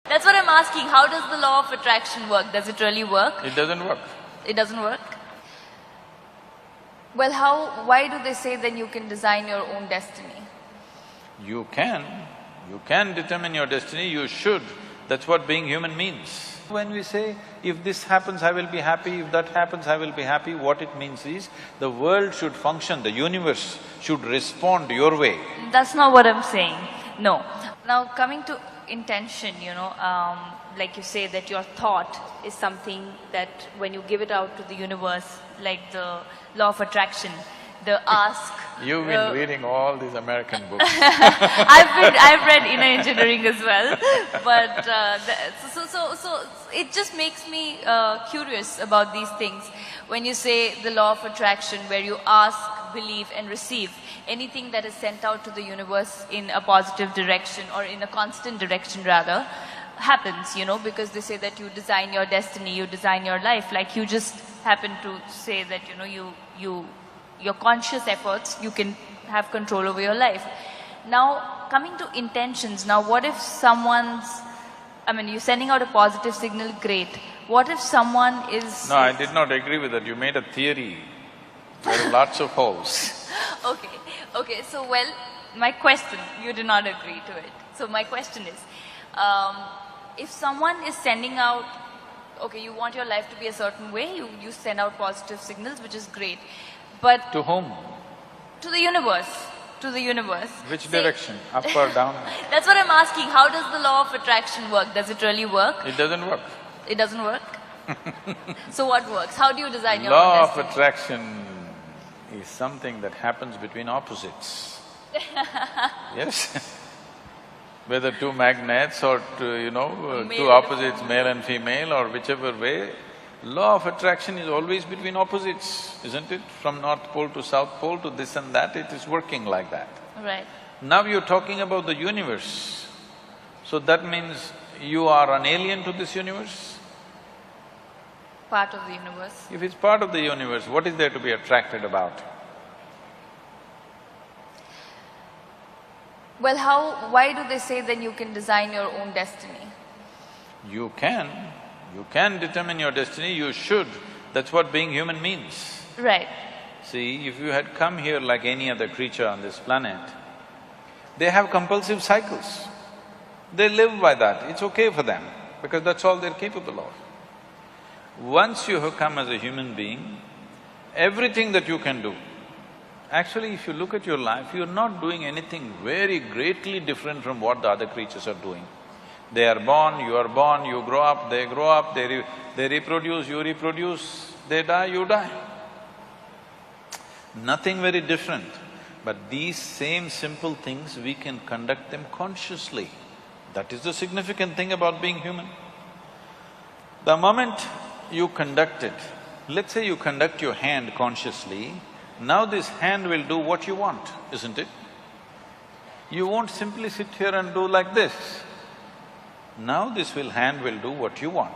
That's what I'm asking. How does the law of attraction work? Does it really work? It doesn't work. It doesn't work? Well, why do they say then you can design your own destiny? You can determine your destiny, you should. That's what being human means. When we say, if this happens, I will be happy, if that happens, I will be happy, what it means is, the world should function, the universe should respond your way. That's not what I'm saying, no. Now coming to intention, like you say that your thought is something that when you give it out to the universe, like the law of attraction, the ask… You've been reading all these American books. I've read inner engineering as well, but so it just makes me curious about these things. When you say the law of attraction, where you ask, believe and receive, anything that is sent out to the universe in a positive direction or in a constant direction rather, happens, because they say that you design your destiny, you design your life. Like you just happen to say that, your conscious efforts, you can have control over your life. Now, coming to intentions, now what if you're sending out a positive signal, great. What if someone is… No, I did not agree with that. You made a theory. There are lots of holes. Okay, so well, my question, you did not agree to it. So my question is, if someone is sending out, okay, you want your life to be a certain way, you send out positive signals, which is great. But… To whom? To the universe. To the universe. Which direction? Up or down? That's what I'm asking. How does the law of attraction work? Does it really work? It doesn't work. It doesn't work? So what works? How do you design your Law own of destiny? attraction is something that happens between opposites. Yes? Whether two magnets or two opposites, male and female or whichever way, law of attraction is always between opposites, isn't it? From North Pole to South Pole to this and that, it is working like that. Right. Now you're talking about the universe. So that means you are an alien to this universe? Part of the universe. If it's part of the universe, what is there to be attracted about? Well, why do they say then you can design your own destiny? You can determine your destiny, you should. That's what being human means. Right. See, if you had come here like any other creature on this planet, they have compulsive cycles. They live by that, it's okay for them, because that's all they're capable of. Once you have come as a human being, everything that you can do, actually if you look at your life, you're not doing anything very greatly different from what the other creatures are doing. They are born, you grow up, they reproduce, you reproduce, they die, you die. Nothing very different. But these same simple things, we can conduct them consciously. That is the significant thing about being human. The moment you conduct it, let's say you conduct your hand consciously, now this hand will do what you want, isn't it? You won't simply sit here and do like this. Now this hand will do what you want.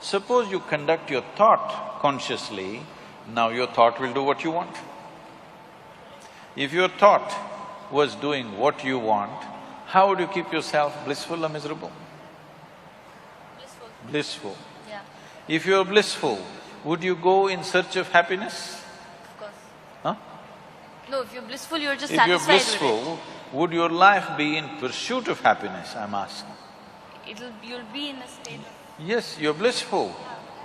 Suppose you conduct your thought consciously, now your thought will do what you want. If your thought was doing what you want, how would you keep yourself blissful or miserable? Blissful. Blissful. Yeah. If you're blissful, would you go in search of happiness? Of course. Huh? No, if you're blissful, you're just If satisfied you're with blissful, would your life be in pursuit of happiness, I'm asking? You'll be in a state of… Yes, you're blissful.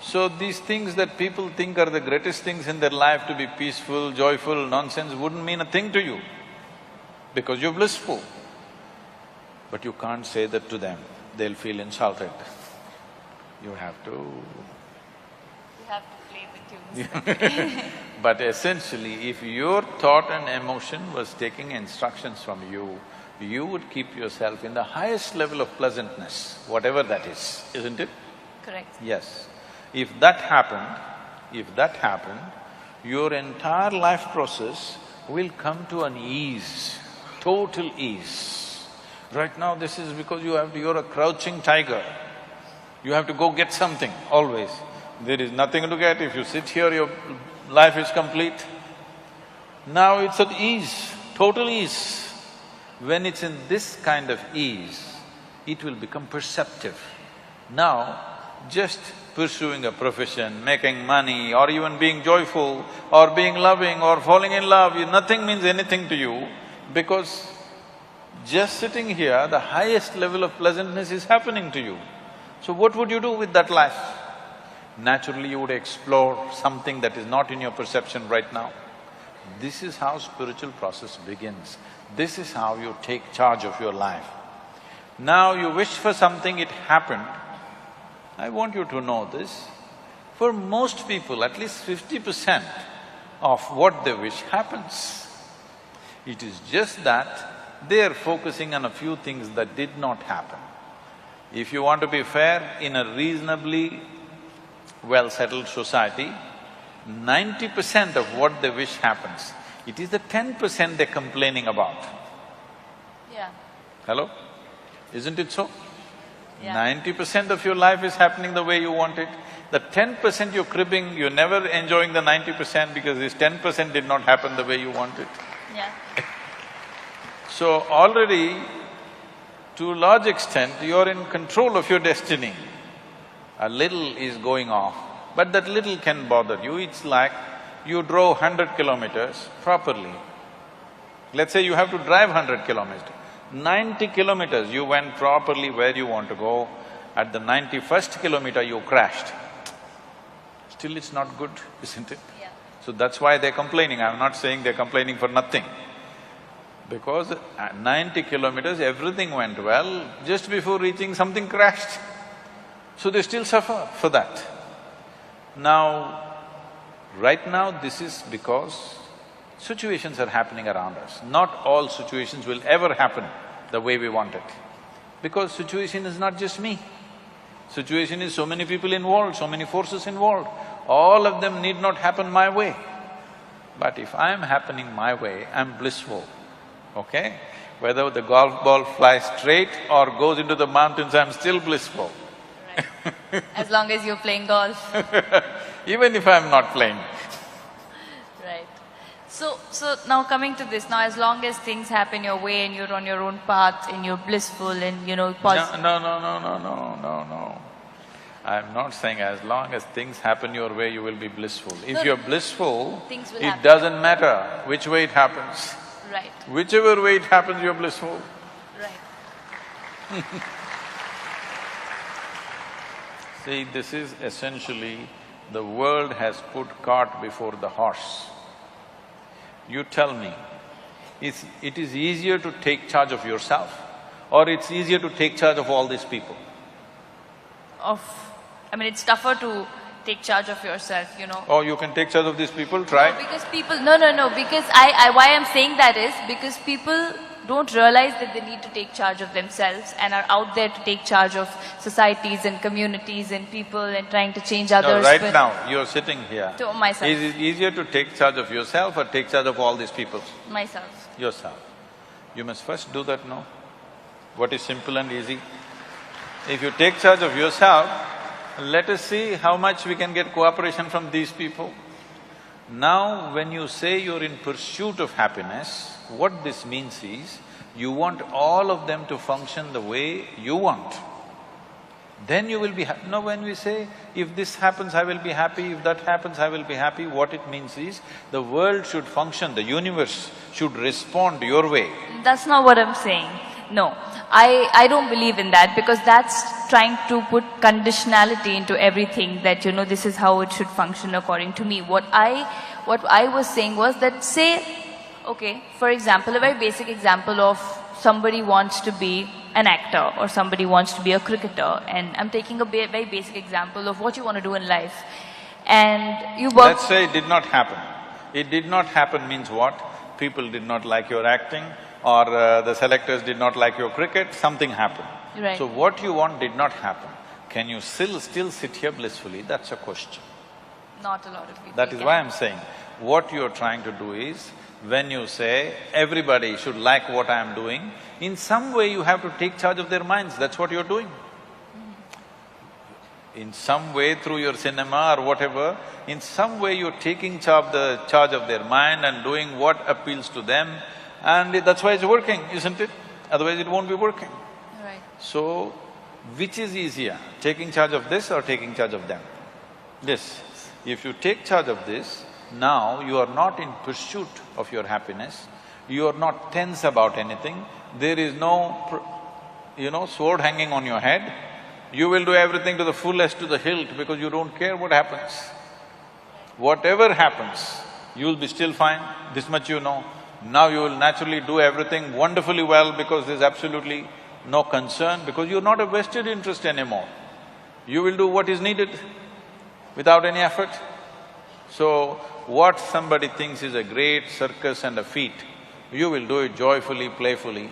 So these things that people think are the greatest things in their life, to be peaceful, joyful, nonsense, wouldn't mean a thing to you, because you're blissful. But you can't say that to them, they'll feel insulted. You have to… You have to play the tunes. But essentially, if your thought and emotion was taking instructions from you, you would keep yourself in the highest level of pleasantness, whatever that is, isn't it? Correct. Yes. If that happened, your entire life process will come to an ease, total ease. Right now this is because you're a crouching tiger. You have to go get something, always. There is nothing to get. If you sit here, your life is complete. Now it's at ease, total ease. When it's in this kind of ease, it will become perceptive. Now, just pursuing a profession, making money, or even being joyful, or being loving, or falling in love, nothing means anything to you, because just sitting here, the highest level of pleasantness is happening to you. So what would you do with that life? Naturally, you would explore something that is not in your perception right now. This is how spiritual process begins. This is how you take charge of your life. Now you wish for something, it happened. I want you to know this. For most people, at least 50% of what they wish happens. It is just that they are focusing on a few things that did not happen. If you want to be fair, in a reasonably well-settled society, 90% of what they wish happens. It is the 10% they're complaining about. Yeah. Hello? Isn't it so? Yeah. 90% of your life is happening the way you want it. The 10% you're cribbing, you're never enjoying the 90% because this 10% did not happen the way you want it. Yeah. So already, to a large extent, you're in control of your destiny. A little is going off, but that little can bother you. It's like you drove 100 kilometers properly. Let's say you have to drive 100 kilometers. 90 kilometers you went properly where you want to go. At the 91st kilometer you crashed. Still it's not good, isn't it? Yeah. So that's why they're complaining. I'm not saying they're complaining for nothing. Because at 90 kilometers everything went well, just before reaching something crashed. So they still suffer for that. Now, right now this is because situations are happening around us. Not all situations will ever happen the way we want it. Because situation is not just me. Situation is so many people involved, so many forces involved. All of them need not happen my way. But if I'm happening my way, I'm blissful, okay? Whether the golf ball flies straight or goes into the mountains, I'm still blissful. Right. As long as you're playing golf. Even if I'm not playing. Right. So now coming to this, now as long as things happen your way and you're on your own path and you're blissful and positive… No. I'm not saying as long as things happen your way, you will be blissful. If you're blissful, things will it happen. doesn't matter which way it happens. Right. Whichever way it happens, you're blissful. Right. See, this is essentially, the world has put cart before the horse. You tell me, it is easier to take charge of yourself or it's easier to take charge of all these people? It's tougher to take charge of yourself, Oh, you can take charge of these people, try. No, because people… No, because why I'm saying that is because people don't realize that they need to take charge of themselves and are out there to take charge of societies and communities and people and trying to change others. No, right now, you're sitting here. To myself. Is it easier to take charge of yourself or take charge of all these people? Myself. Yourself. You must first do that, no? What is simple and easy? If you take charge of yourself, let us see how much we can get cooperation from these people. Now, when you say you're in pursuit of happiness, what this means is, you want all of them to function the way you want. Then you will be happy. Now when we say, if this happens, I will be happy, if that happens, I will be happy, what it means is, the world should function, the universe should respond your way. That's not what I'm saying. No, I don't believe in that because that's trying to put conditionality into everything that, this is how it should function according to me. What I was saying was that, say, okay, for example, a very basic example of somebody wants to be an actor or somebody wants to be a cricketer, and I'm taking a very basic example of what you want to do in life. And you work… Let's say it did not happen. It did not happen means what? People did not like your acting, or the selectors did not like your cricket, something happened. Right. So what you want did not happen. Can you still sit here blissfully? That's a question. Not a lot of people That is can. why I'm saying, what you're trying to do is, when you say, everybody should like what I'm doing, in some way you have to take charge of their minds, that's what you're doing. In some way, through your cinema or whatever, in some way you're taking charge of their mind and doing what appeals to them, and that's why it's working, isn't it? Otherwise it won't be working. Right. So, which is easier, taking charge of this or taking charge of them? This. If you take charge of this, now you are not in pursuit of your happiness, you are not tense about anything, there is no, sword hanging on your head. You will do everything to the fullest, to the hilt, because you don't care what happens. Whatever happens, you will be still fine, this much you know. Now you will naturally do everything wonderfully well because there's absolutely no concern, because you're not a vested interest anymore. You will do what is needed without any effort. So, what somebody thinks is a great circus and a feat, you will do it joyfully, playfully,